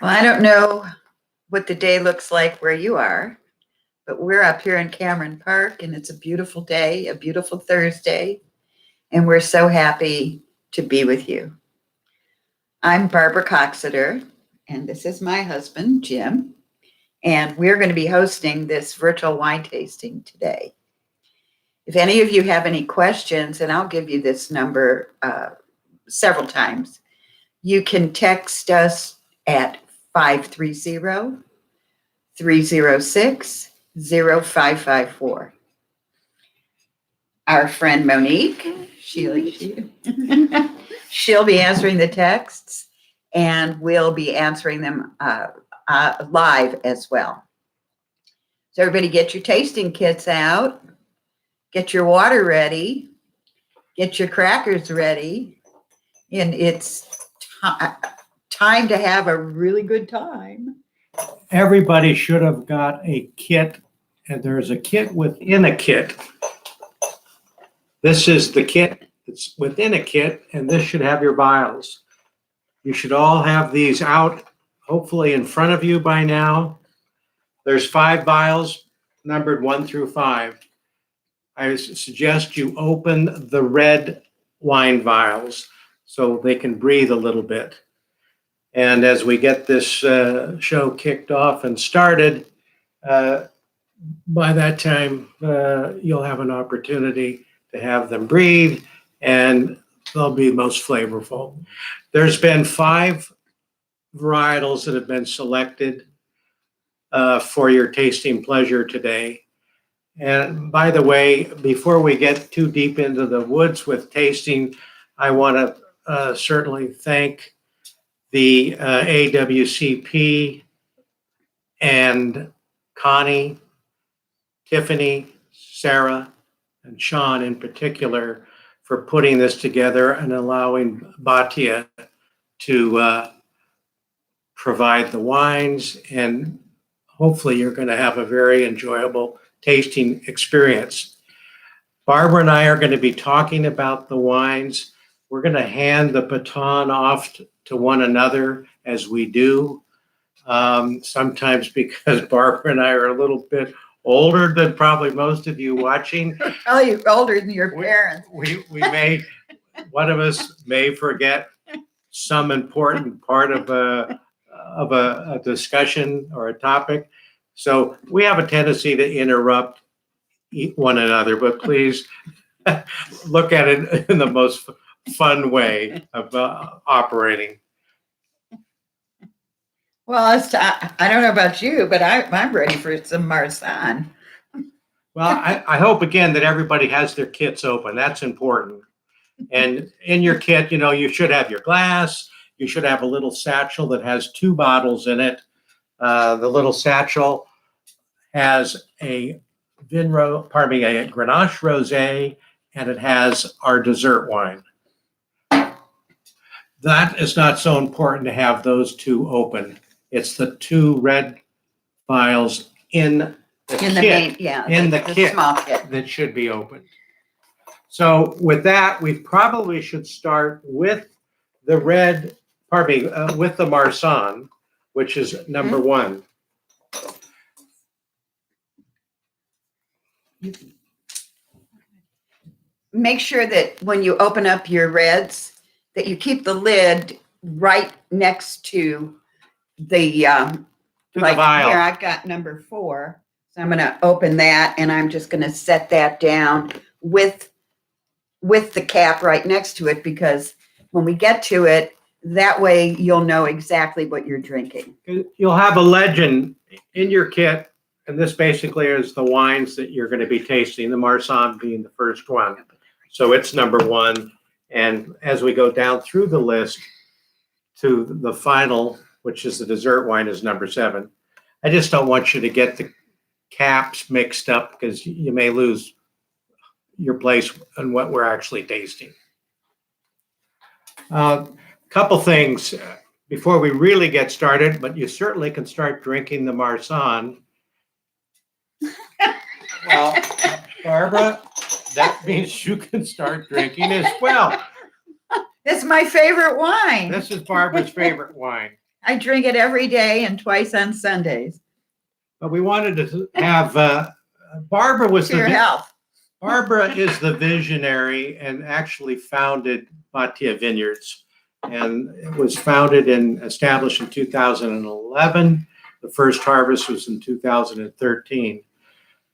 Well, I don't know what the day looks like where you are, but we're up here in Cameron Park and it's a beautiful day, a beautiful Thursday, and we're so happy to be with you. I'm Barbara Coxeter, and this is my husband, Jim, and we're going to be hosting this virtual wine tasting today. If any of you have any questions, and I'll give you this number several times, you can text us at 530-306-0554. Our friend Monique, she'll be answering the texts, and we'll be answering them live as well. So everybody get your tasting kits out, get your water ready, get your crackers ready, and it's time to have a really good time. Everybody should have got a kit, and there's a kit within a kit. This is the kit that's within a kit, and this should have your vials. You should all have these out, hopefully in front of you by now. There's 5 vials, numbered 1 through 5. I suggest you open the red wine vials so they can breathe a little bit. And as we get this show kicked off and started, by that time, you'll have an opportunity to have them breathe, and they'll be most flavorful. There's been 5 varietals that have been selected for your tasting pleasure today. And by the way, before we get too deep into the woods with tasting, I want to certainly thank the AWCP and Connie, Tiffany, Sarah, and Sean in particular for putting this together and allowing Batia to provide the wines. And hopefully you're going to have a very enjoyable tasting experience. Barbara and I are going to be talking about the wines. We're going to hand the baton off to one another as we do. Sometimes because Barbara and I are a little bit older than probably most of you watching. Oh, you're older than your parents. We may, one of us may forget some important part of a discussion or a topic. So we have a tendency to interrupt one another, but please look at it in the most fun way of operating. Well, I don't know about you, but I'm ready for some Marsanne. Well, I hope again that everybody has their kits open. That's important. And in your kit, you should have your glass. You should have a little satchel that has 2 bottles in it. The little satchel has a Grenache Rosé, and it has our dessert wine. That is not so important to have those 2 open. It's the 2 red vials in the kit, the small kit that should be opened. So with that, we probably should start with the with the Marsanne, which is number 1. Make sure that when you open up your reds, that you keep the lid right next to the vial. Here I've got number 4, so I'm going to open that, and I'm just going to set that down with the cap right next to it, because when we get to it, that way you'll know exactly what you're drinking. You'll have a legend in your kit, and this basically is the wines that you're going to be tasting, the Marsanne being the first one. So it's number 1, and as we go down through the list to the final, which is the dessert wine, is number 7. I just don't want you to get the caps mixed up, because you may lose your place on what we're actually tasting. Couple things before we really get started, but you certainly can start drinking the Marsanne. Well, Barbara, that means you can start drinking as well. It's my favorite wine. This is Barbara's favorite wine. I drink it every day and twice on Sundays. But we wanted to have, Barbara was To your the, health. Barbara is the visionary and actually founded Batia Vineyards. And it was founded and established in 2011. The first harvest was in 2013.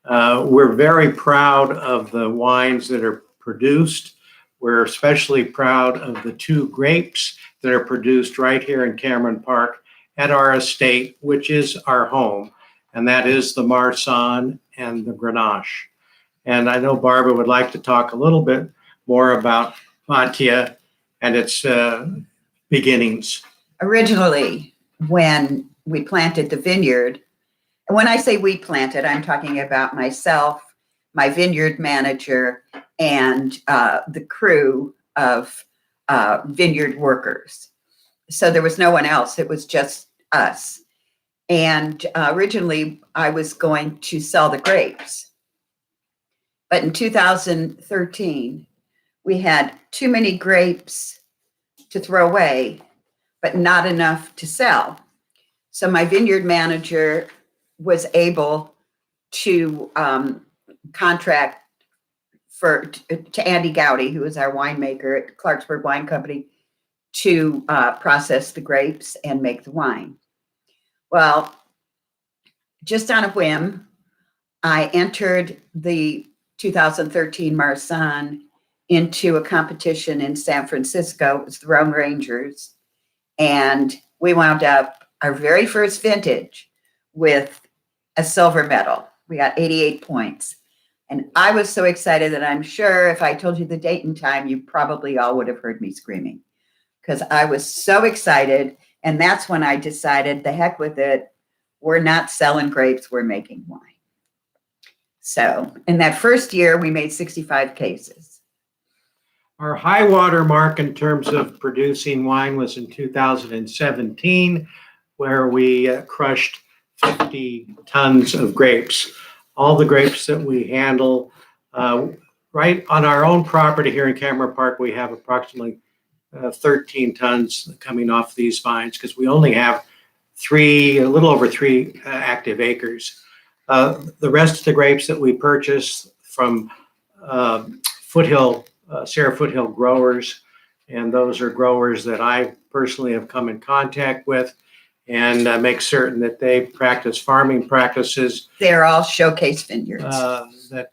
We're very proud of the wines that are produced. We're especially proud of the 2 grapes that are produced right here in Cameron Park at our estate, which is our home, and that is the Marsanne and the Grenache. And I know Barbara would like to talk a little bit more about Batia and its beginnings. Originally, when we planted the vineyard, and when I say we planted, I'm talking about myself, my vineyard manager, and the crew of vineyard workers. So there was no one else. It was just us. And originally, I was going to sell the grapes. But in 2013, we had too many grapes to throw away, but not enough to sell. So my vineyard manager was able to contract to Andy Gowdy, who is our winemaker at Clarksburg Wine Company, to process the grapes and make the wine. Well, just on a whim, I entered the 2013 Marsanne into a competition in San Francisco. It was the Rome Rangers. And we wound up our very first vintage with a silver medal. We got 88 points. And I was so excited that I'm sure if I told you the date and time, you probably all would have heard me screaming because I was so excited. And that's when I decided, the heck with it. We're not selling grapes, we're making wine. So in that first year, we made 65 cases. Our high water mark in terms of producing wine was in 2017, where we crushed 50 tons of grapes. All the grapes that we handle right on our own property here in Cameron Park, we have approximately 13 tons coming off these vines because we only have a little over 3 active acres. The rest of the grapes that we purchase from Sierra Foothill growers, and those are growers that I personally have come in contact with and make certain that they practice farming practices. They're all showcase vineyards. That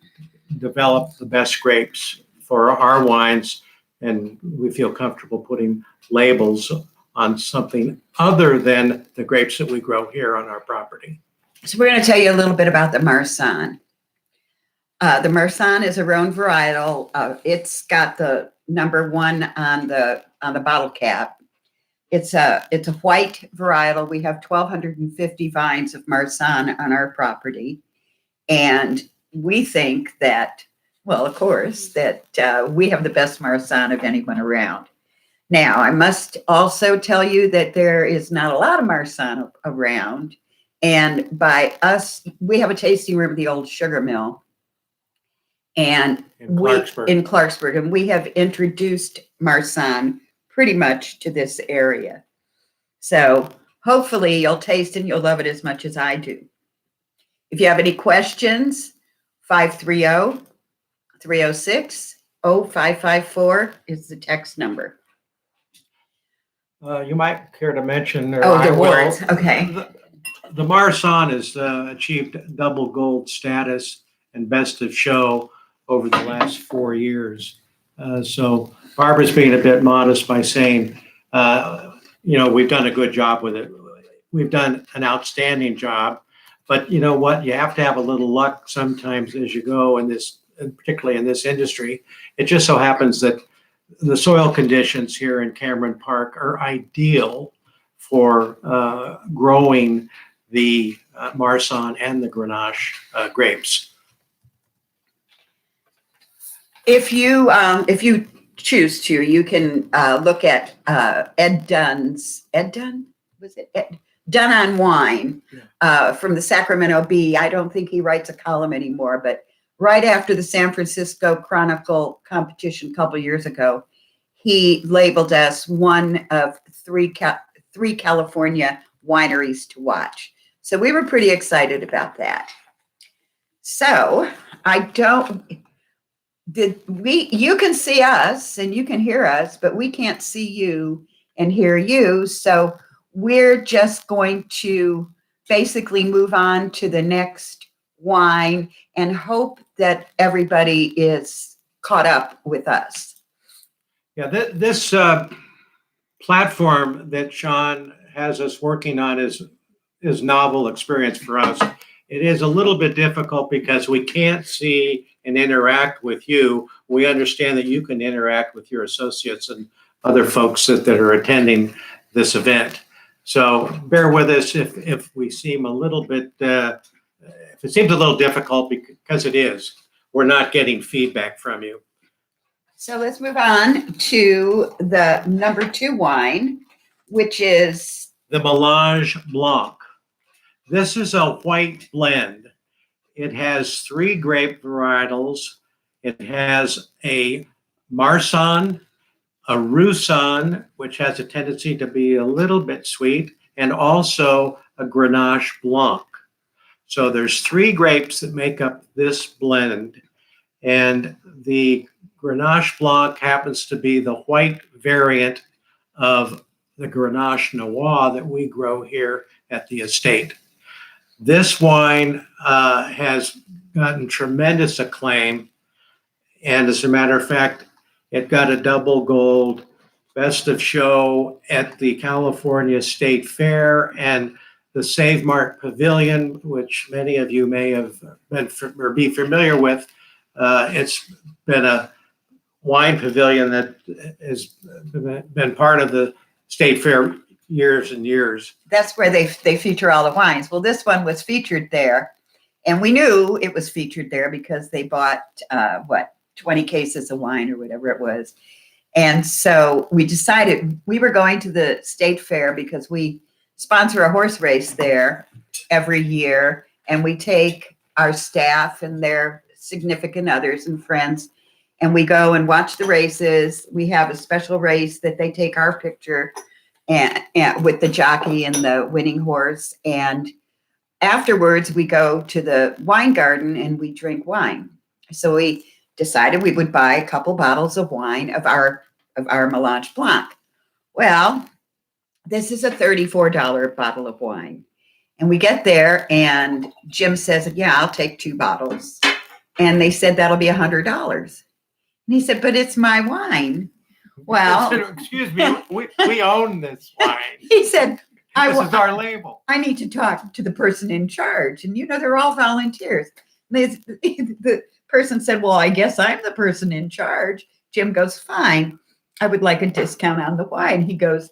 develop the best grapes for our wines, and we feel comfortable putting labels on something other than the grapes that we grow here on our property. So we're going to tell you a little bit about the Marsanne. The Marsanne is a Rhone varietal. It's got the number 1 on the bottle cap. It's a white varietal. We have 1,250 vines of Marsanne on our property, and we think that, well, of course, that we have the best Marsanne of anyone around. Now, I must also tell you that there is not a lot of Marsanne around, and by us, we have a tasting room at the old sugar mill. And in Clarksburg, and we have introduced Marsanne pretty much to this area. So hopefully you'll taste and you'll love it as much as I do. If you have any questions, 530-306-0554 is the text number. You might care to mention. The awards. Okay. The Marsanne has achieved double gold status and best of show over the last 4 years. So Barbara's being a bit modest by saying, we've done a good job with it. We've done an outstanding job, but you know what? You have to have a little luck sometimes as you go in this, and particularly in this industry. It just so happens that the soil conditions here in Cameron Park are ideal for growing the Marsanne and the Grenache grapes. If you choose to, you can look at Ed Dunn on Wine from the Sacramento Bee. I don't think he writes a column anymore, but right after the San Francisco Chronicle competition a couple years ago, he labeled us one of 3 California wineries to watch. So we were pretty excited about that. So you can see us and you can hear us, but we can't see you and hear you. So we're just going to basically move on to the next wine and hope that everybody is caught up with us. Yeah, this platform that Sean has us working on is novel experience for us. It is a little bit difficult because we can't see and interact with you. We understand that you can interact with your associates and other folks that are attending this event. So bear with us if we seem a little bit, if it seems a little difficult, because it is. We're not getting feedback from you. So let's move on to the number 2 wine, which is the Melange Blanc. This is a white blend. It has 3 grape varietals. It has a Marsanne, a Roussanne, which has a tendency to be a little bit sweet, and also a Grenache Blanc. So there's 3 grapes that make up this blend, and the Grenache Blanc happens to be the white variant of the Grenache Noir that we grow here at the estate. This wine has gotten tremendous acclaim, and as a matter of fact, it got a double gold best of show at the California State Fair and the Save Mart Pavilion, which many of you may have been or be familiar with. It's been a wine pavilion that has been part of the State Fair years and years. That's where they feature all the wines. Well, this one was featured there, and we knew it was featured there because they bought 20 cases of wine or whatever it was. And so we decided we were going to the State Fair because we sponsor a horse race there every year, and we take our staff and their significant others and friends, and we go and watch the races. We have a special race that they take our picture and with the jockey and the winning horse. And afterwards, we go to the wine garden and we drink wine. So we decided we would buy a couple bottles of wine of our Melange Blanc. Well, this is a $34 bottle of wine. And we get there and Jim says, yeah, I'll take 2 bottles. And they said, that'll be $100. And he said, but it's my wine. Well, excuse me, we own this wine. He said, this is our label. I need to talk to the person in charge. And, they're all volunteers. The person said, well, I guess I'm the person in charge. Jim goes, fine. I would like a discount on the wine. He goes,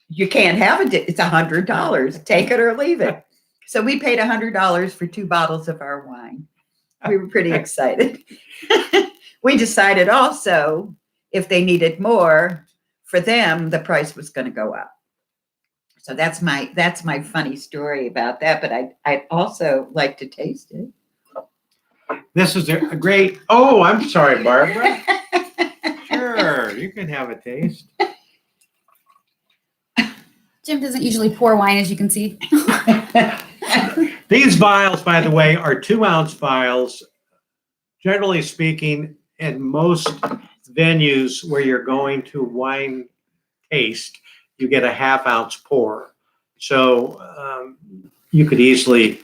you can't have it. It's $100. Take it or leave it. So we paid $100 for 2 bottles of our wine. We were pretty excited. We decided also, if they needed more, for them, the price was going to go up. So that's my funny story about that. But I'd also like to taste it. This is a great. Oh, I'm sorry, Barbara. Sure, you can have a taste. Jim doesn't usually pour wine, as you can see. These vials, by the way, are 2-ounce vials. Generally speaking, in most venues where you're going to wine taste, you get a 1/2-ounce pour. So you could easily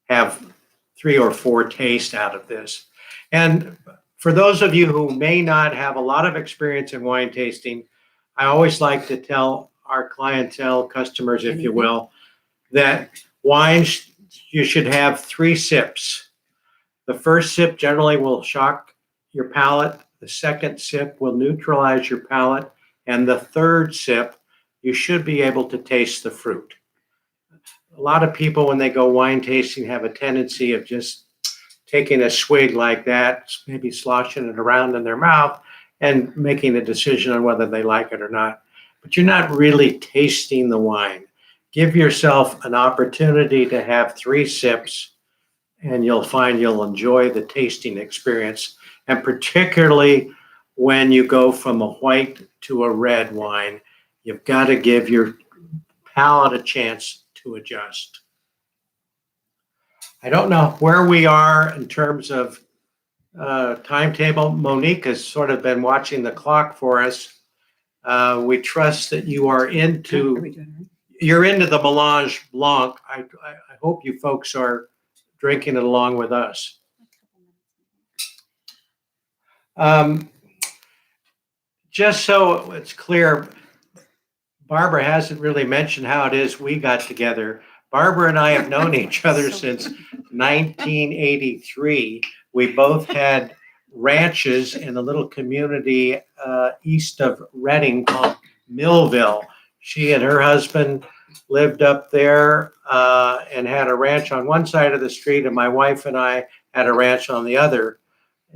have 3 or 4 tastes out of this. And for those of you who may not have a lot of experience in wine tasting, I always like to tell our clientele, customers, if you will, that wines, you should have 3 sips. The first sip generally will shock your palate. The second sip will neutralize your palate. And the third sip, you should be able to taste the fruit. A lot of people, when they go wine tasting, have a tendency of just taking a swig like that, maybe sloshing it around in their mouth and making a decision on whether they like it or not. But you're not really tasting the wine. Give yourself an opportunity to have 3 sips, and you'll find you'll enjoy the tasting experience. And particularly when you go from a white to a red wine, you've got to give your palate a chance to adjust. I don't know where we are in terms of timetable. Monique has sort of been watching the clock for us. We trust that you are Are we into, doing all right? you're into the Melange Blanc. I hope you folks are drinking it along with us. Just so it's clear, Barbara hasn't really mentioned how it is we got together. Barbara and I have known each other since 1983. We both had ranches in a little community east of Reading called Millville. She and her husband lived up there and had a ranch on one side of the street, and my wife and I had a ranch on the other.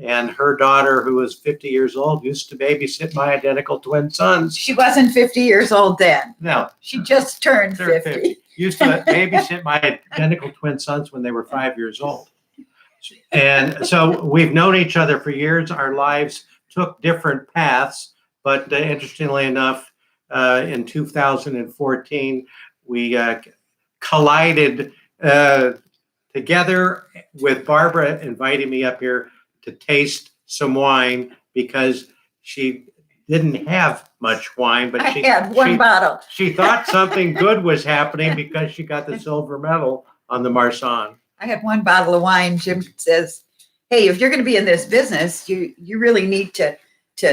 And her daughter, who was 50 years old, used to babysit my identical twin sons. She wasn't 50 years old then. No, She just turned they're 50. used to babysit my identical twin sons when they were 5 years old. And so we've known each other for years. Our lives took different paths, but interestingly enough, in 2014, we collided together with Barbara inviting me up here to taste some wine because she didn't have much wine, but I had one bottle. she thought something good was happening because she got the silver medal on the Marsanne. I had one bottle of wine. Jim says, hey, if you're going to be in this business, you really need to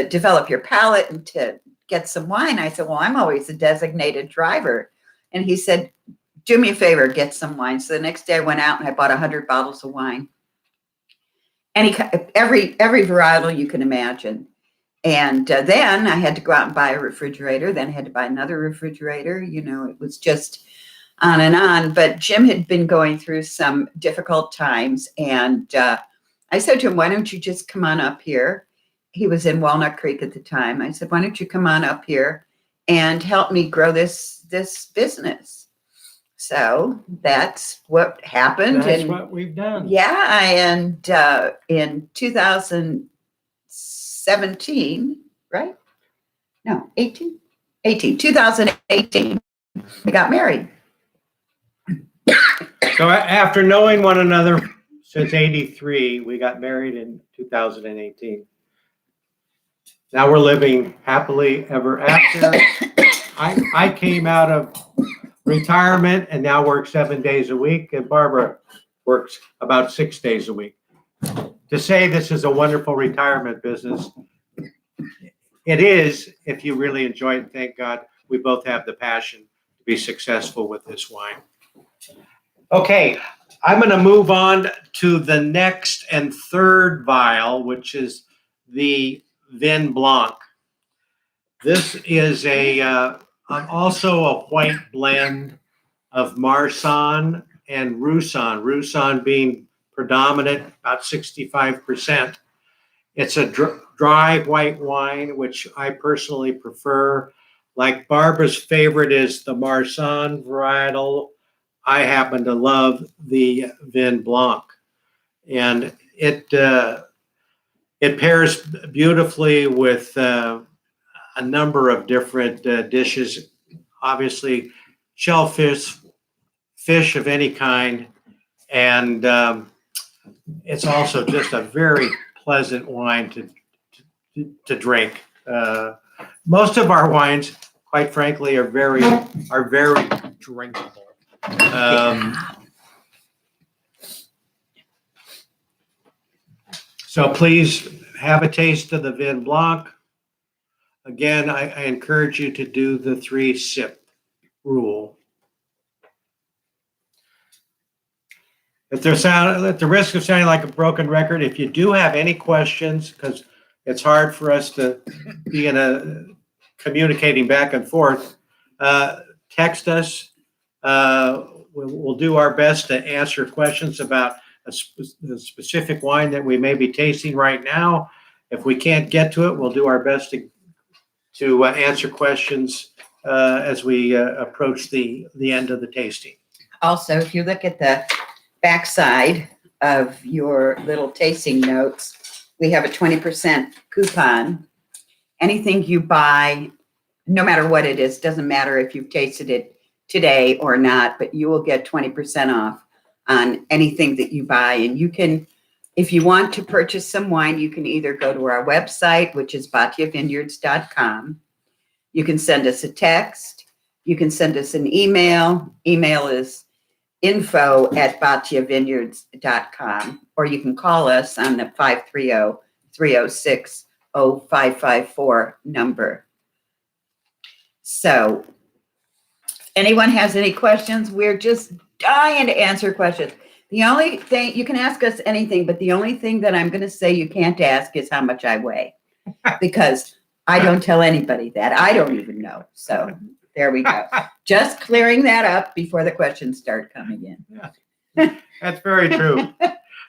develop your palate and to get some wine. I said, well, I'm always a designated driver. And he said, do me a favor, get some wine. So the next day I went out and I bought 100 bottles of wine. Every varietal you can imagine. And then I had to go out and buy a refrigerator. Then I had to buy another refrigerator. You know, it was just on and on. But Jim had been going through some difficult times. And I said to him, why don't you just come on up here? He was in Walnut Creek at the time. I said, why don't you come on up here and help me grow this business? So that's what happened. That's and what we've done. yeah, and in 2017, right? No, 2018, we got married. So after knowing one another since 83, we got married in 2018. Now we're living happily ever after. I came out of retirement and now work 7 days a week, and Barbara works about 6 days a week. To say this is a wonderful retirement business, it is if you really enjoy it, and thank God we both have the passion to be successful with this wine. Okay, I'm going to move on to the next and third vial, which is the Vin Blanc. This is also a white blend of Marsanne and Roussanne. Roussanne being predominant, about 65%. It's a dry white wine, which I personally prefer. Like Barbara's favorite is the Marsanne varietal. I happen to love the Vin Blanc, and it pairs beautifully with a number of different dishes. Obviously, shellfish, fish of any kind, and it's also just a very pleasant wine to drink. Most of our wines, quite frankly, are very drinkable. So please have a taste of the Vin Blanc. Again, I encourage you to do the 3-sip rule. At the risk of sounding like a broken record, if you do have any questions, because it's hard for us to be communicating back and forth, text us. We'll do our best to answer questions about a specific wine that we may be tasting right now. If we can't get to it, we'll do our best to answer questions as we approach the end of the tasting. Also, if you look at the backside of your little tasting notes, we have a 20% coupon. Anything you buy, no matter what it is, doesn't matter if you've tasted it today or not, but you will get 20% off on anything that you buy. And you can, if you want to purchase some wine, you can either go to our website, which is batiavineyards.com. You can send us a text. You can send us an email. Email is info@batiavineyards.com, or you can call us on the 530-306-0554 number. So, anyone has any questions? We're just dying to answer questions. The only thing, you can ask us anything, but the only thing that I'm going to say you can't ask is how much I weigh, because I don't tell anybody that. I don't even know. So there we go. Just clearing that up before the questions start coming in. That's very true.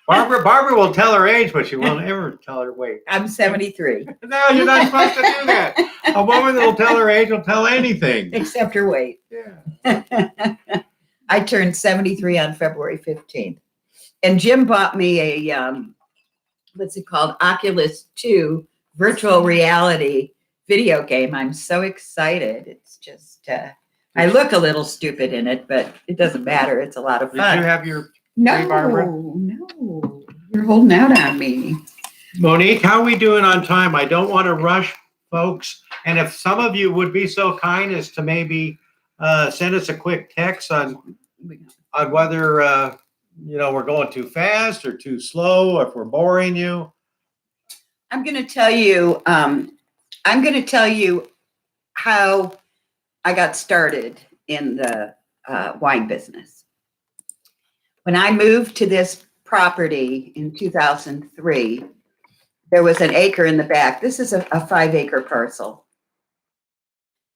Barbara will tell her age, but she won't ever tell her weight. I'm 73, No, you're not supposed to do that. A woman that will tell her age will tell anything. except her weight. Yeah. I turned 73 on February 15th. And Jim bought me a, what's it called? Oculus 2 virtual reality video game. I'm so excited. It's just, I look a little stupid in it, but it doesn't matter. It's a lot of Did you fun. have your No, Barbara? no. You're holding out on me. Monique? How are we doing on time? I don't want to rush folks. And if some of you would be so kind as to maybe send us a quick text on whether we're going too fast or too slow, or if we're boring you. I'm going to tell you how I got started in the wine business. When I moved to this property in 2003, there was an acre in the back. This is a 5-acre parcel.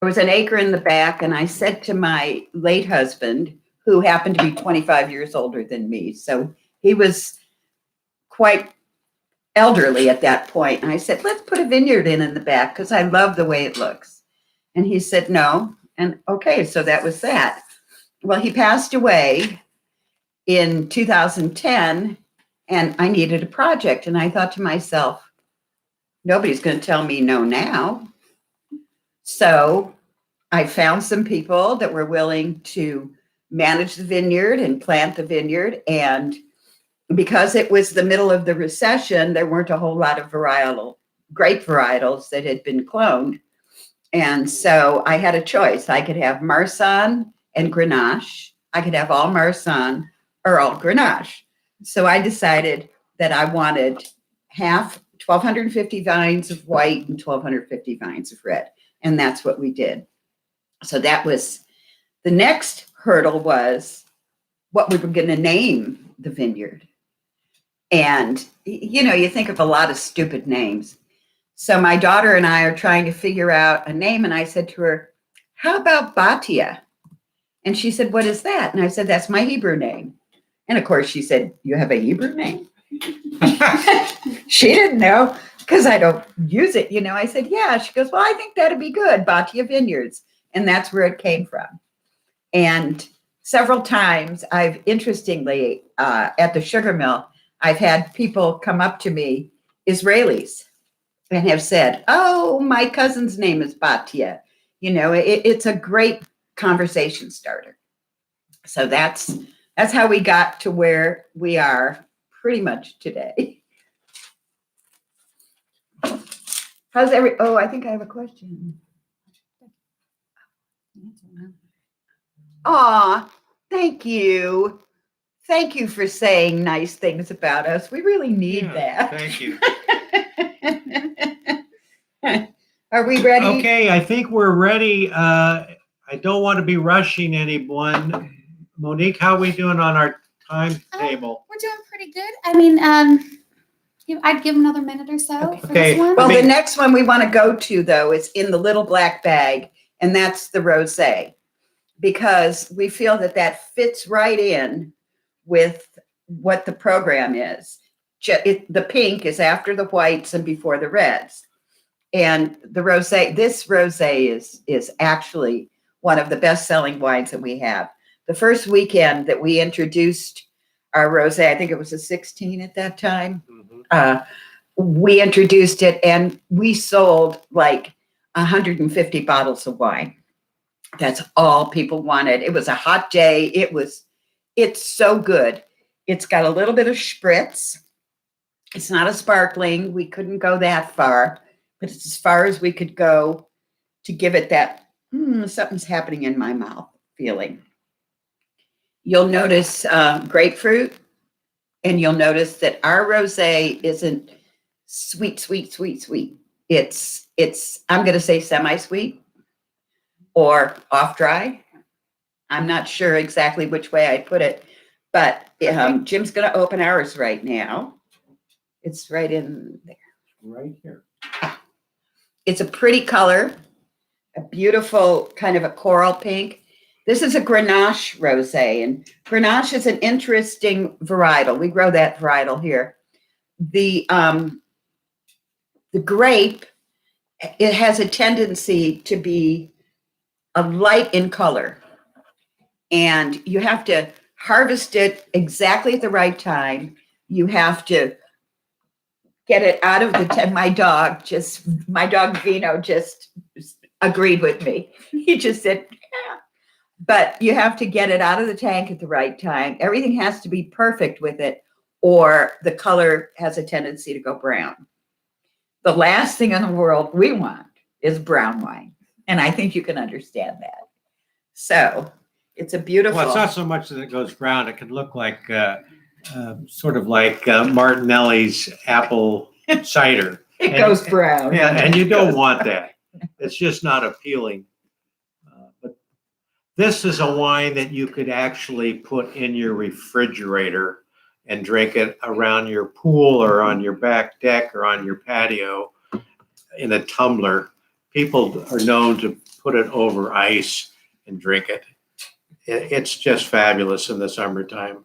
There was an acre in the back, and I said to my late husband, who happened to be 25 years older than me, so he was quite elderly at that point. And I said, let's put a vineyard in the back because I love the way it looks. And he said, no. And okay, so that was that. Well, he passed away in 2010, and I needed a project. And I thought to myself, nobody's going to tell me no now. So I found some people that were willing to manage the vineyard and plant the vineyard. And because it was the middle of the recession, there weren't a whole lot of grape varietals that had been cloned. And so I had a choice. I could have Marsanne and Grenache. I could have all Marsanne or all Grenache. So I decided that I wanted half 1,250 vines of white and 1,250 vines of red. And that's what we did. So that was the next hurdle, was what we were going to name the vineyard. And, you think of a lot of stupid names. So my daughter and I are trying to figure out a name. And I said to her, how about Batia? And she said, what is that? And I said, that's my Hebrew name. And of course, she said, you have a Hebrew name? She didn't know because I don't use it. I said, yeah. She goes, well, I think that'd be good, Batia Vineyards. And that's where it came from. And several times interestingly, at the sugar mill, I've had people come up to me, Israelis, and have said, oh, my cousin's name is Batia. It's a great conversation starter. So that's how we got to where we are pretty much today. I think I have a question. Aw, thank you. Thank you for saying nice things about us. We really need that. Thank you. Are we ready? Okay, I think we're ready. I don't want to be rushing anyone. Monique, how are we doing on our timetable? We're doing pretty good. I mean, I'd give another minute or so for Okay. this one. Well, the next one we want to go to, though, is in the little black bag, and that's the rosé, because we feel that fits right in with what the program is. The pink is after the whites and before the reds. And the rosé, this rosé is actually one of the best-selling wines that we have. The first weekend that we introduced our rosé, I think it was a 16 at that time, we introduced it and we sold like 150 bottles of wine. That's all people wanted. It was a hot day. It's so good. It's got a little bit of spritz. It's not a sparkling. We couldn't go that far, but it's as far as we could go to give it that something's happening in my mouth feeling. You'll notice grapefruit, and you'll notice that our rosé isn't sweet, sweet, sweet, sweet. It's I'm going to say semi-sweet or off dry. I'm not sure exactly which way I'd put it, but Jim's going to open ours right now. It's right in there. Right here. It's a pretty color, a beautiful kind of a coral pink. This is a Grenache rosé, and Grenache is an interesting varietal. We grow that varietal here. The grape, it has a tendency to be a light in color, and you have to harvest it exactly at the right time. You have to get it out of the tent. My dog Vino just agreed with me. He just said, yeah. But you have to get it out of the tank at the right time. Everything has to be perfect with it, or the color has a tendency to go brown. The last thing in the world we want is brown wine. And I think you can understand that. So it's a beautiful. Well, it's not so much that it goes brown. It can look like sort of like Martinelli's apple cider. It goes brown. Yeah, and you don't want that. It's just not appealing. But this is a wine that you could actually put in your refrigerator and drink it around your pool or on your back deck or on your patio in a tumbler. People are known to put it over ice and drink it. It's just fabulous in the summertime.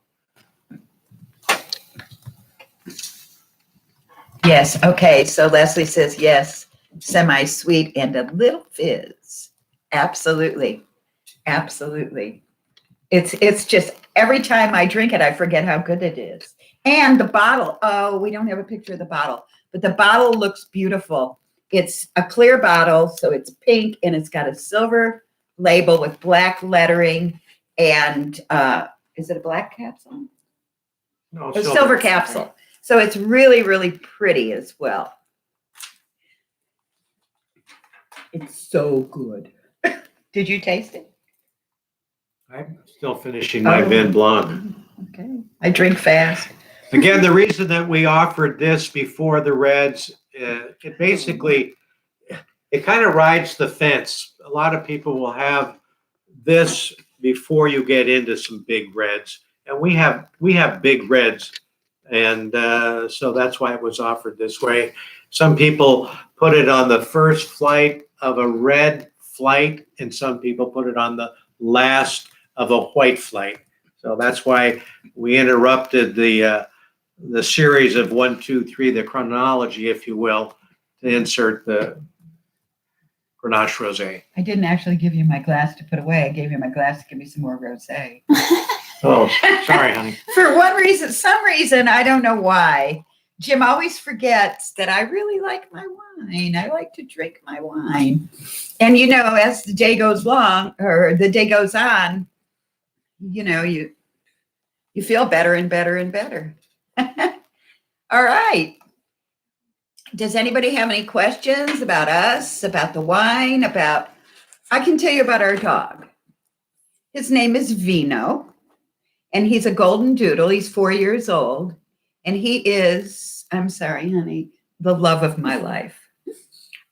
Yes. Okay. So Leslie says yes, semi-sweet and a little fizz. Absolutely. Absolutely. It's just every time I drink it, I forget how good it is. And the bottle. Oh, we don't have a picture of the bottle, but the bottle looks beautiful. It's a clear bottle, so it's pink, and it's got a silver label with black lettering. And is it a black capsule? No, A silver capsule. So it's really, really pretty as well. It's so good. Did you taste it? I'm still finishing my Vin Blanc. Okay. I drink fast. Again, the reason that we offered this before the Reds, it basically, it kind of rides the fence. A lot of people will have this before you get into some big Reds. And we have big Reds. And so that's why it was offered this way. Some people put it on the first flight of a red flight, and some people put it on the last of a white flight. So that's why we interrupted the series of 1, 2, 3, the chronology, if you will, to insert the Grenache Rosé. I didn't actually give you my glass to put away. I gave you my glass to give me some more rosé. Oh, sorry, honey. For some reason, I don't know why, Jim always forgets that I really like my wine. I like to drink my wine. And, as the day goes on, you feel better and better and better. All right. Does anybody have any questions about us, about the wine, I can tell you about our dog. His name is Vino, and he's a golden doodle. He's 4 years old, and he is, I'm sorry, honey, the love of my life.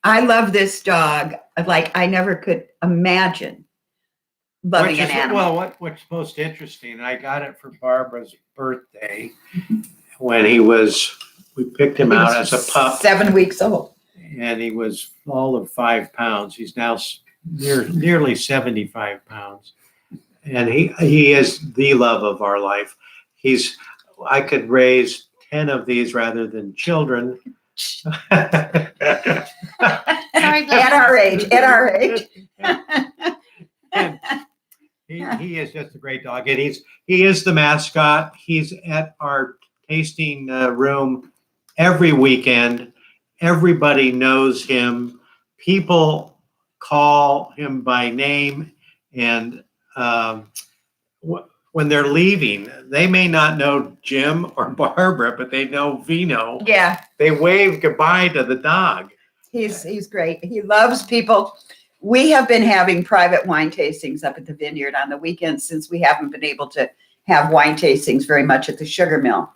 I love this dog like I never could imagine loving an animal. Well, what's most interesting, I got it for Barbara's birthday when we picked him out as a pup. 7 weeks old. And he was all of 5 pounds. He's now nearly 75 pounds. And he is the love of our life. I could raise 10 of these rather than children. Sorry, At our age. And he is just a great dog. And he is the mascot. He's at our tasting room every weekend. Everybody knows him. People call him by name And when they're leaving, they may not know Jim or Barbara, but they know Vino. Yeah, They wave goodbye to the dog. he's great. He loves people. We have been having private wine tastings up at the Vineyard on the weekends since we haven't been able to have wine tastings very much at the sugar mill.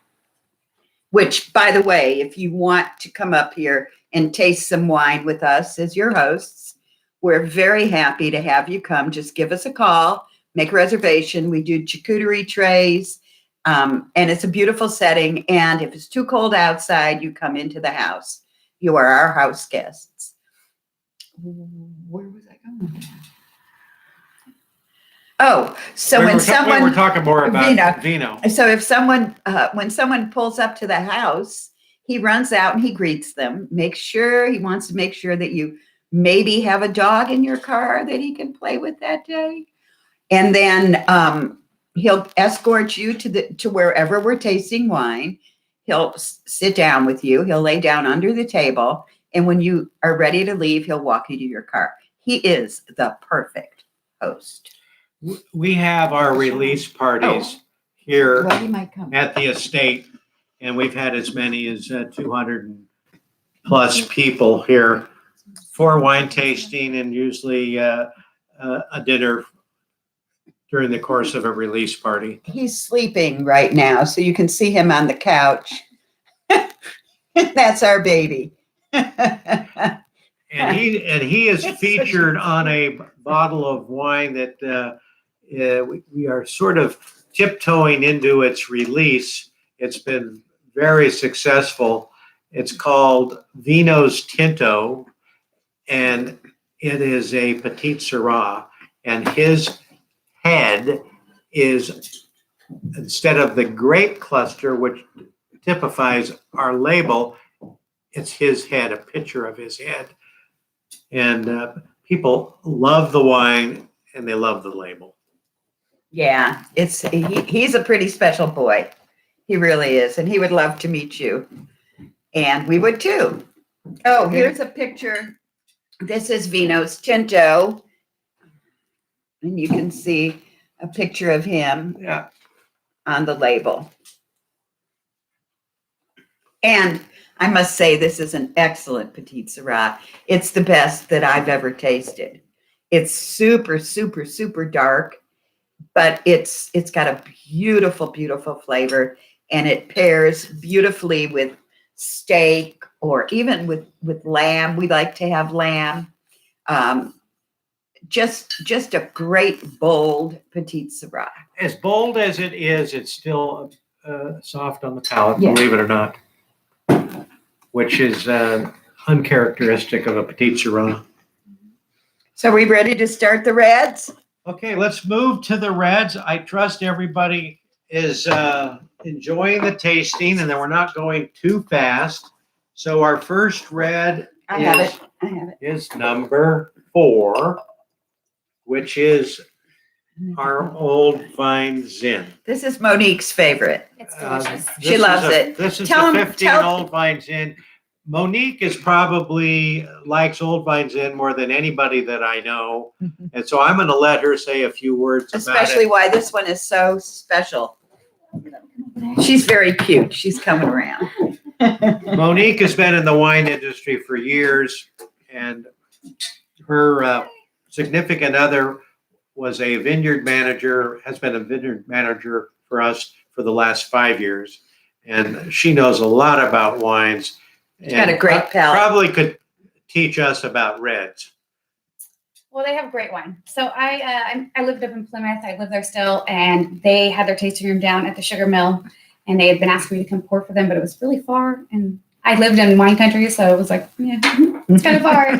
Which, by the way, if you want to come up here and taste some wine with us as your hosts, we're very happy to have you come. Just give us a call, make a reservation. We do charcuterie trays, and it's a beautiful setting. And if it's too cold outside, you come into the house. You are our house guests. Where was I going? Oh, so when someone, we're talking more about Vino. Vino. So if someone, when someone pulls up to the house, he runs out and he greets them. He wants to make sure that you maybe have a dog in your car that he can play with that day. And then he'll escort you to wherever we're tasting wine. He'll sit down with you. He'll lay down under the table. And when you are ready to leave, he'll walk you to your car. He is the perfect host. We have our release parties here Well, he might come. at the estate, and we've had as many as 200 plus people here for wine tasting, and usually a dinner during the course of a release party. He's sleeping right now, so you can see him on the couch. That's our baby. And he is featured on a bottle of wine that we are sort of tiptoeing into its release. It's been very successful. It's called Vino's Tinto, and it is a Petit Syrah. And his head is, instead of the grape cluster, which typifies our label, it's his head, a picture of his head. And people love the wine and they love the label. Yeah, he's a pretty special boy. He really is. And he would love to meet you. And we would too. Oh, here's a picture. This is Vino's Tinto. And you can see a picture of him on the label. And I must say, this is an excellent Petit Syrah. It's the best that I've ever tasted. It's super, super, super dark, but it's got a beautiful, beautiful flavor, and it pairs beautifully with steak or even with lamb. We like to have lamb. Just a great, bold Petit Syrah. As bold as it is, it's still soft on the palate, Yeah. believe it or not, which is uncharacteristic of a Petit Syrah. So are we ready to start the reds? Okay, let's move to the reds. I trust everybody is enjoying the tasting and that we're not going too fast. So our first red I have it. is number 4, which is our Old Vine Zin. This is Monique's favorite. It's delicious. She loves it. This is Tell the 'em- 15 tell- Old Vine Zin. Monique is probably likes Old Vine Zin more than anybody that I know. And so I'm going to let her say a few words Especially about why this one is so special. She's very cute. She's coming around. it. Monique has been in the wine industry for years, and her significant other was a vineyard manager, has been a vineyard manager for us for the last 5 years. And she knows a lot about wines. She's got a great palate. Probably could teach us about reds. Well, they have great wine. So I lived up in Plymouth. I live there still, and they had their tasting room down at the sugar mill, and they had been asking me to come pour for them, but it was really far, and I lived in wine country, so it was like, yeah, it's kind of far.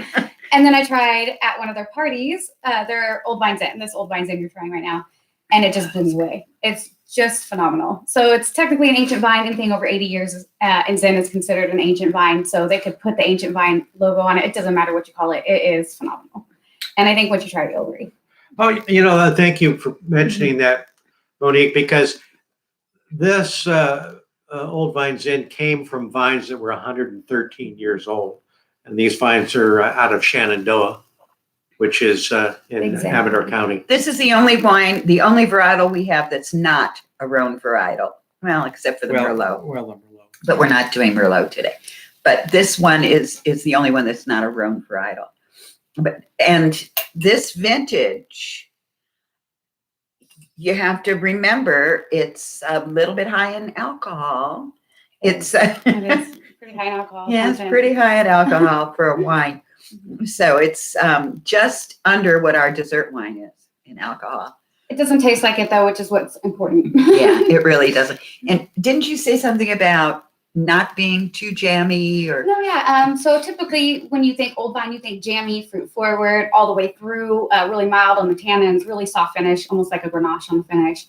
And then I tried at one of their parties, their Old Vine Zin, this Old Vine Zin you're trying right now, and it just blew me away. It's just phenomenal. So it's technically an ancient vine. Anything over 80 years in Zin is considered an ancient vine. So they could put the ancient vine logo on it. It doesn't matter what you call it. It is phenomenal. And I think once you try it, you'll agree. Oh, thank you for mentioning that, Monique, because this Old Vine Zin came from vines that were 113 years old. And these vines are out of Shenandoah. which is in Exactly. Amador County. This is the only wine, the only varietal we have that's not a Rhone varietal. Well, except for the Merlot, Well, the Merlot. but we're not doing Merlot today. But this one is the only one that's not a Rhone varietal. And this vintage, you have to remember it's a little bit high in alcohol. It's It is pretty high in alcohol. yeah, it's content. pretty high in alcohol for a wine. So it's just under what our dessert wine is in alcohol. It doesn't taste like it though, which is what's important. Yeah, it really doesn't. And didn't you say something about not being too jammy or? No, yeah. So typically when you think old vine, you think jammy, fruit forward, all the way through, really mild on the tannins, really soft finish, almost like a Grenache on the finish.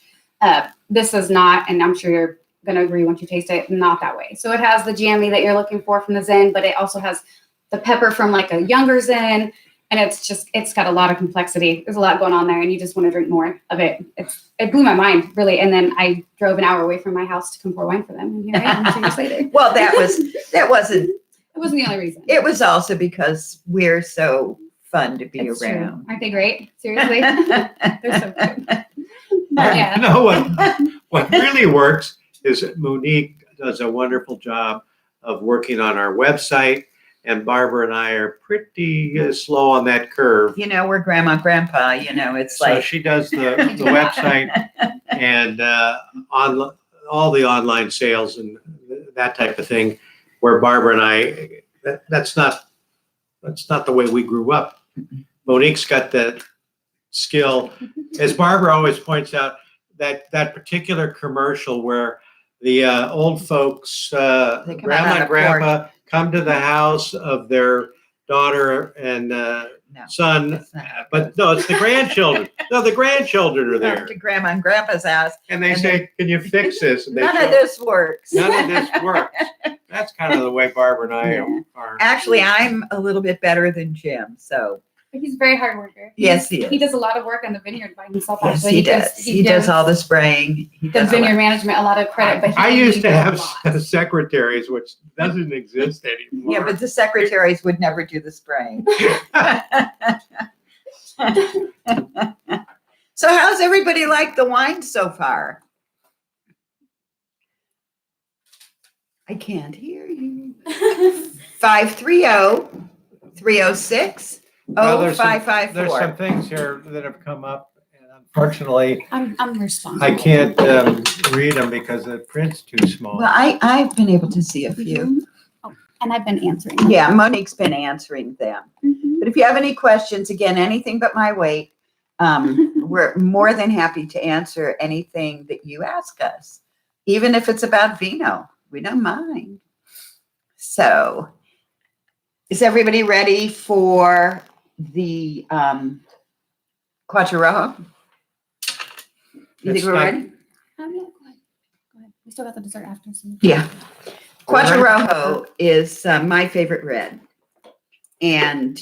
This is not, and I'm sure you're going to agree once you taste it, not that way. So it has the jammy that you're looking for from the Zin, but it also has the pepper from like a younger Zin. And it's got a lot of complexity. There's a lot going on there and you just want to drink more of it. It blew my mind, really. And then I drove an hour away from my house to come pour wine for them. And here I am 2 years later. Well, that wasn't, It wasn't the only reason. it was also because we're so fun to be It's true. around. Aren't they great? Seriously? They're so good. But yeah. You know what really works is that Monique does a wonderful job of working on our website, and Barbara and I are pretty slow on that curve. You know, we're grandma, grandpa, you know, it's So like, she does the website and on all the online sales and that type of thing, where Barbara and I, that's not the way we grew up. Monique's got that skill. As Barbara always points out, that particular commercial where the old folks, They come out grandma on a and grandpa, come to the house of their daughter and no, son, that's not how it but goes. no, it's the grandchildren. No, the grandchildren are Come there. to grandma and grandpa's house. And they And say, can you fix this? And they None show, of this works. none of this works. That's kind of the way Barbara and I Yeah. are. Actually, I'm a little bit better than Jim, so But he's a very hard worker. yes, he He is. does a lot of work on the vineyard by himself. Yes, Actually, he does. He does gives all the spraying. He the does all vineyard that. management a lot of credit. But he I used to does a have lot. secretaries, which doesn't exist anymore. Yeah, but the secretaries would never do the spraying. So how's everybody like the wine so far? I can't hear you. 530-306-0554. Well, there's some things here that have come up, and unfortunately, I'm responsible. I can't read them because the print's too small. Well, I've been able to see a few. Oh, and I've been answering. Yeah, Monique's been answering them. Mhm. But if you have any questions, again, anything but my weight, we're more than happy to answer anything that you ask us, even if it's about vino. We don't mind. So, is everybody ready for the Quattro Rojo? You think It's we're not- ready? Yeah, go ahead. Go ahead. We still got the dessert after. So. Yeah. Quattro All right. Rojo is my favorite red. And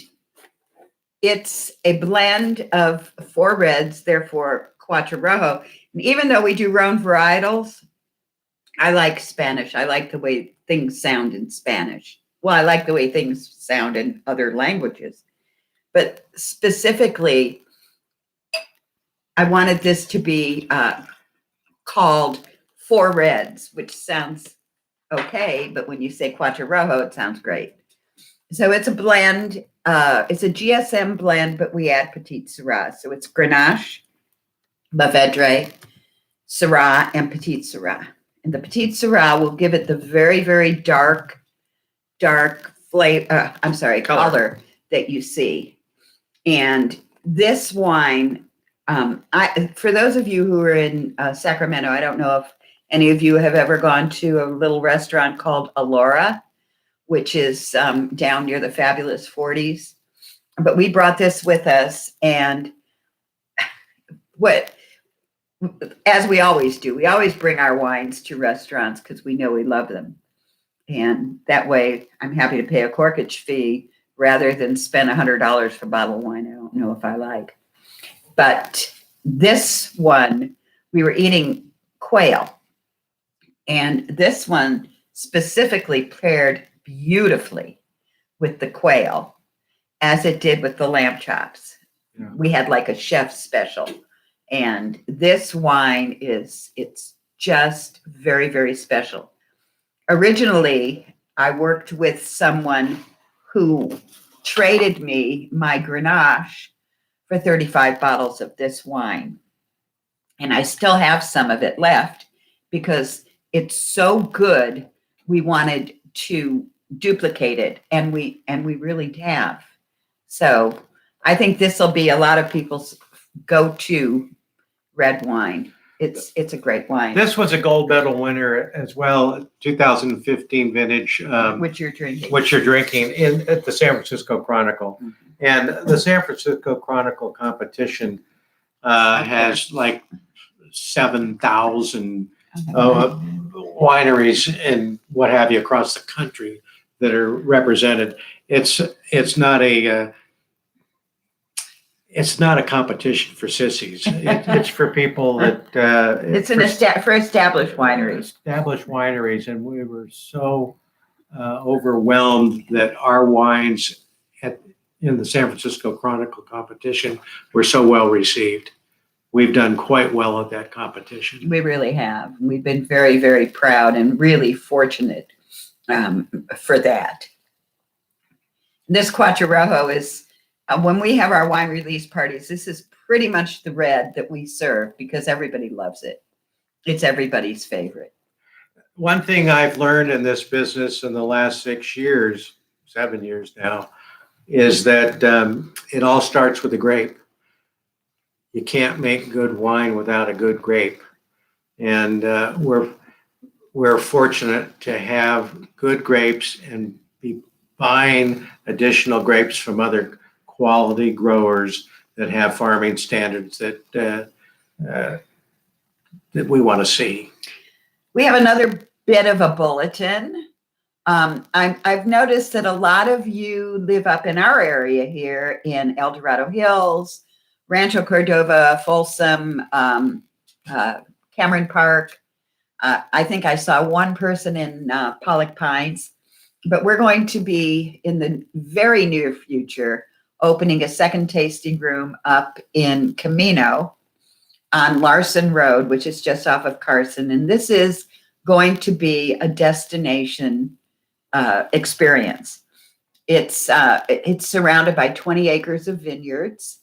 it's a blend of 4 reds, therefore Quattro Rojo. And even though we do Rhone varietals, I like Spanish. I like the way things sound in Spanish. Well, I like the way things sound in other languages. But specifically, I wanted this to be called 4 reds, which sounds okay, but when you say Quattro Rojo, it sounds great. So it's a blend. It's a GSM blend, but we add Petite Syrah. So it's Grenache, Mourvedre, Syrah, and Petite Syrah. And the Petite Syrah will give it the very, very dark flavor. Color that you see. And this wine, for those of you who are in Sacramento, I don't know if any of you have ever gone to a little restaurant called Alora, which is down near the Fabulous 40s. But we brought this with us, and as we always do, we always bring our wines to restaurants because we know we love them. And that way, I'm happy to pay a corkage fee rather than spend $100 for a bottle of wine I don't know if I like. But this one, we were eating quail. And this one specifically paired beautifully with the quail, as it did with the lamb chops. Yeah. We had like a chef special. And this wine it's just very, very special. Originally, I worked with someone who traded me my Grenache for 35 bottles of this wine. And I still have some of it left because it's so good. We wanted to duplicate it, and we really have. So I think this will be a lot of people's go-to red wine. It's a great wine, This was a gold medal winner as well, 2015 vintage, which you're drinking. which you're drinking at the San Francisco Chronicle. Mhm. And the San Francisco Chronicle competition has like 7,000 wineries and what have you across the country that are represented. It's not a competition for sissies. It's for people that It's for established wineries. Established wineries, and we were so overwhelmed that our wines in the San Francisco Chronicle competition were so well received. We've done quite well at that competition. We really have. We've been very, very proud and really fortunate for that. This Cuatro Rojo is, when we have our wine release parties, this is pretty much the red that we serve because everybody loves it. It's everybody's favorite. One thing I've learned in this business in the last 7 years now, is that it all starts with a grape. You can't make good wine without a good grape. And we're fortunate to have good grapes and be buying additional grapes from other quality growers that have farming standards that we want to see. We have another bit of a bulletin. I've noticed that a lot of you live up in our area here in El Dorado Hills, Rancho Cordova, Folsom, Cameron Park. I think I saw one person in Pollock Pines, but we're going to be in the very near future opening a second tasting room up in Camino on Larson Road, which is just off of Carson. And this is going to be a destination experience. It's surrounded by 20 acres of vineyards,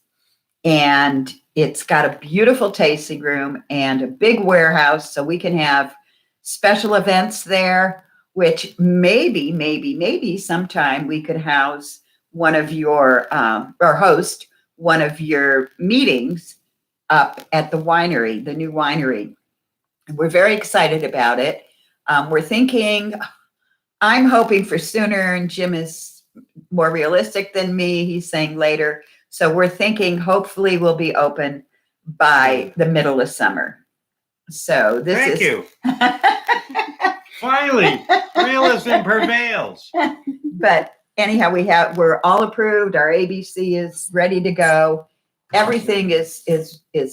and it's got a beautiful tasting room and a big warehouse, so we can have special events there, which maybe sometime we could house one of your or host one of your meetings up at the winery, the new winery. We're very excited about it. We're thinking, I'm hoping for sooner, and Jim is more realistic than me. He's saying later. So we're thinking hopefully we'll be open by the middle of summer. So this Thank you. Finally, realism prevails. But anyhow, we're all approved. Our ABC is ready to go. Everything is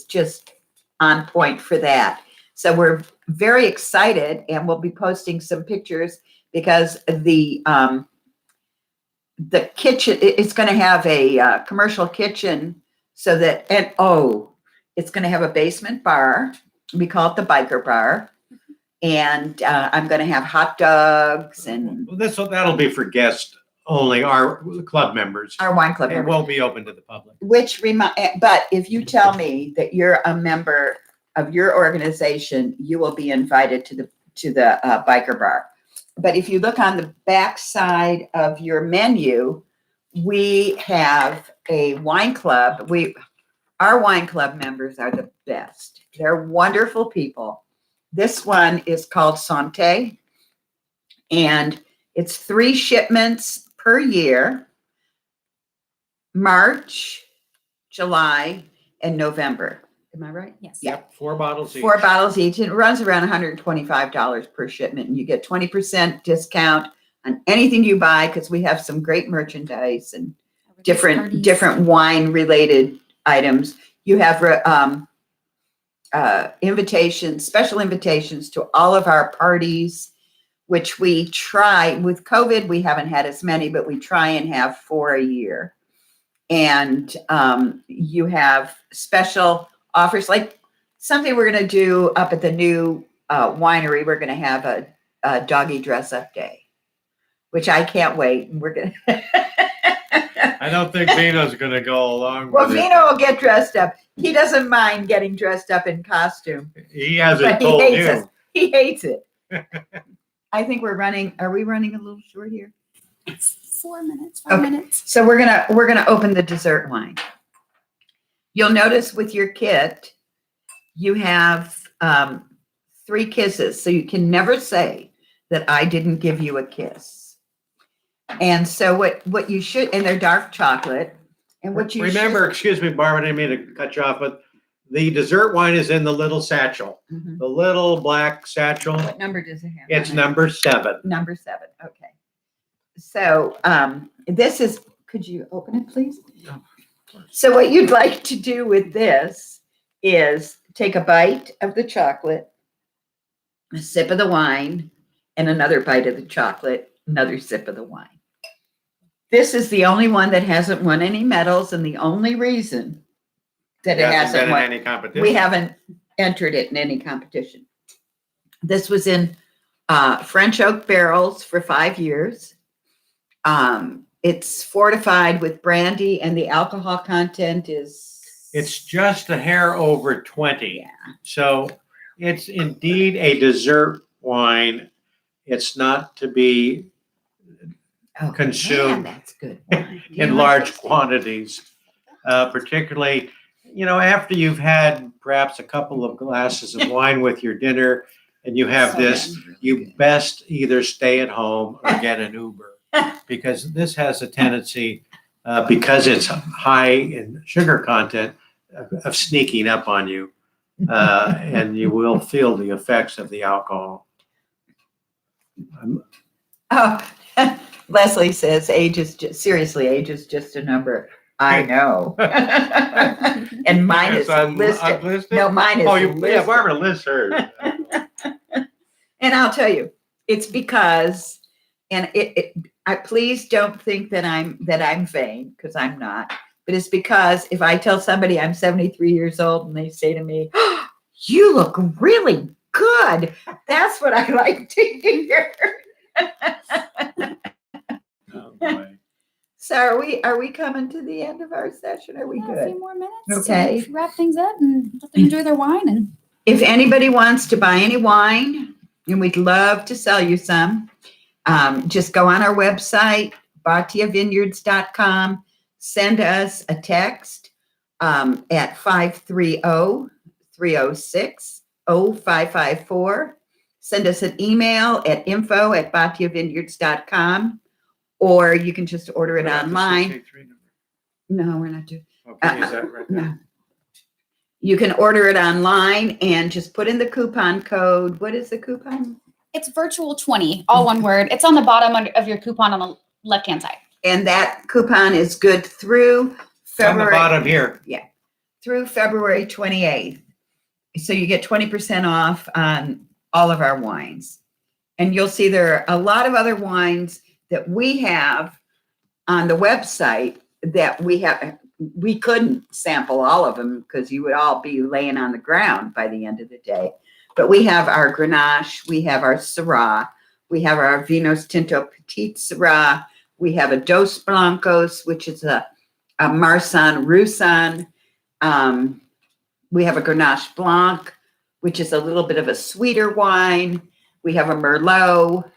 just on point for that. So we're very excited, and we'll be posting some pictures because the kitchen, it's going to have a commercial kitchen, so that, and it's going to have a basement bar. We call it the biker bar. And I'm going to have hot dogs and That'll be for guests only, our club members. our wine club It members. won't be open to the public. But if you tell me that you're a member of your organization, you will be invited to the biker bar. But if you look on the back side of your menu, we have a wine club. Our wine club members are the best. They're wonderful people. This one is called Santé, and it's 3 shipments per year: March, July, and November. Am I right? Yes. Yeah. Yep, 4 bottles each. 4 bottles each. And it runs around $125 per shipment, and you get 20% discount on anything you buy, because we have some great merchandise and different wine related items. You have special invitations to all of our parties, which we try. With COVID, we haven't had as many, but we try and have 4 a year. And you have special offers, like something we're going to do up at the new winery. We're going to have a doggy dress up day, which I can't wait. And we're going to. I don't think Vino's gonna go along Well, with it. Vino will get dressed up. He doesn't mind getting dressed up in costume. He hasn't But he told hates you. us. He hates it. I think are we running a little short here? It's 4 minutes, Okay. 5 minutes. So we're gonna open the dessert wine. You'll notice with your kit, you have 3 kisses, so you can never say that I didn't give you a kiss. And so what you should, and they're dark chocolate, and what you Remember, excuse me, Barbara, I didn't mean to cut you off, but the dessert wine is in the little satchel, should, the little black satchel. what number does it have? It's on it? number 7. Number 7. Okay. So this is, could you open it, please? So what you'd like to do with this is take a bite of the chocolate, a sip of the wine, and another bite of the chocolate, another sip of the wine. This is the only one that hasn't won any medals, and the only reason that it hasn't been in won, any competition. we haven't entered it in any competition. This was in French oak barrels for 5 years. It's fortified with brandy, and the alcohol content is. It's just a hair over 20. Yeah. So it's indeed a dessert wine. It's not to be Oh, consumed man, that's good wine. Do you in like large this? quantities, particularly, after you've had perhaps a couple of glasses of wine with your dinner and you have So this, good, really you good. best either stay at home or get an Uber, because this has a tendency, because it's high in sugar content, of sneaking up on you, and you will feel the effects of the alcohol. Oh, Leslie says age is just a number. I know. And mine is It's listed. unlisted? No, mine is Oh, listed. Barbara lists hers. And I'll tell you, it's because, and I please don't think that I'm vain, because I'm not. But it's because if I tell somebody I'm 73 years old and they say to me, oh, "You look really good," that's what I like to hear. Oh, boy. So are we coming to the end of our session? Are we Yeah, a good? few more minutes. Okay. To wrap things up and let them enjoy their wine. And If anybody wants to buy any wine, and we'd love to sell you some, just go on our website, batiavineyards.com, send us a text at 530-306-0554. Send us an email at info@batiavineyards.com, or you can just order it What about the online. 683 number? No, we're not doing. Okay, is that right? No. You can order it online and just put in the coupon code. What is the coupon? it's virtual 20, all one word. It's on the bottom of your coupon on the left-hand side. And that coupon is good through On the February, bottom here. through February 28th. So you get 20% off on all of our wines. And you'll see there are a lot of other wines that we have on the website that we couldn't sample all of them because you would all be laying on the ground by the end of the day. But we have our Grenache, we have our Syrah, we have our Vinos Tinto Petit Syrah, we have a Dos Blancos, which is a Marsanne Roussanne. We have a Grenache Blanc, which is a little bit of a sweeter wine. We have a Merlot.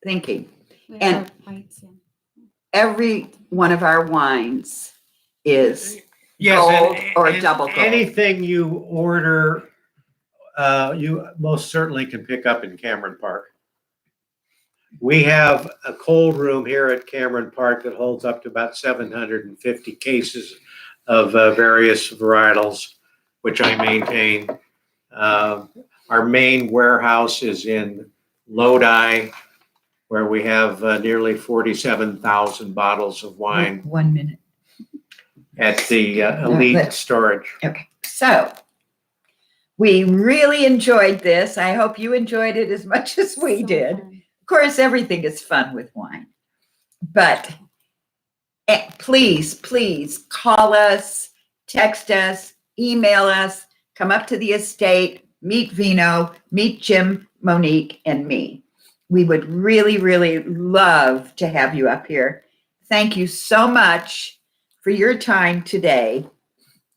Thinking. And- Every one of our wines is gold or double gold. Anything you order, you most certainly can pick up in Cameron Park. We have a cold room here at Cameron Park that holds up to about 750 cases of various varietals, which I maintain. Our main warehouse is in Lodi, where we have nearly 47,000 bottles of wine 1 minute. at the elite storage. Okay, so we really enjoyed this. I hope you enjoyed it as much as we did. Of course, everything is fun with wine, but please, please call us, text us, email us, come up to the estate, meet Vino, meet Jim, Monique, and me. We would really, really love to have you up here. Thank you so much for your time today.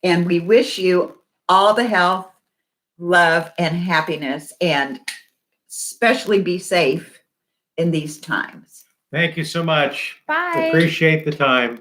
And we wish you all the health, love, and happiness, and especially be safe in these times. Thank you so much. Bye. Appreciate the time.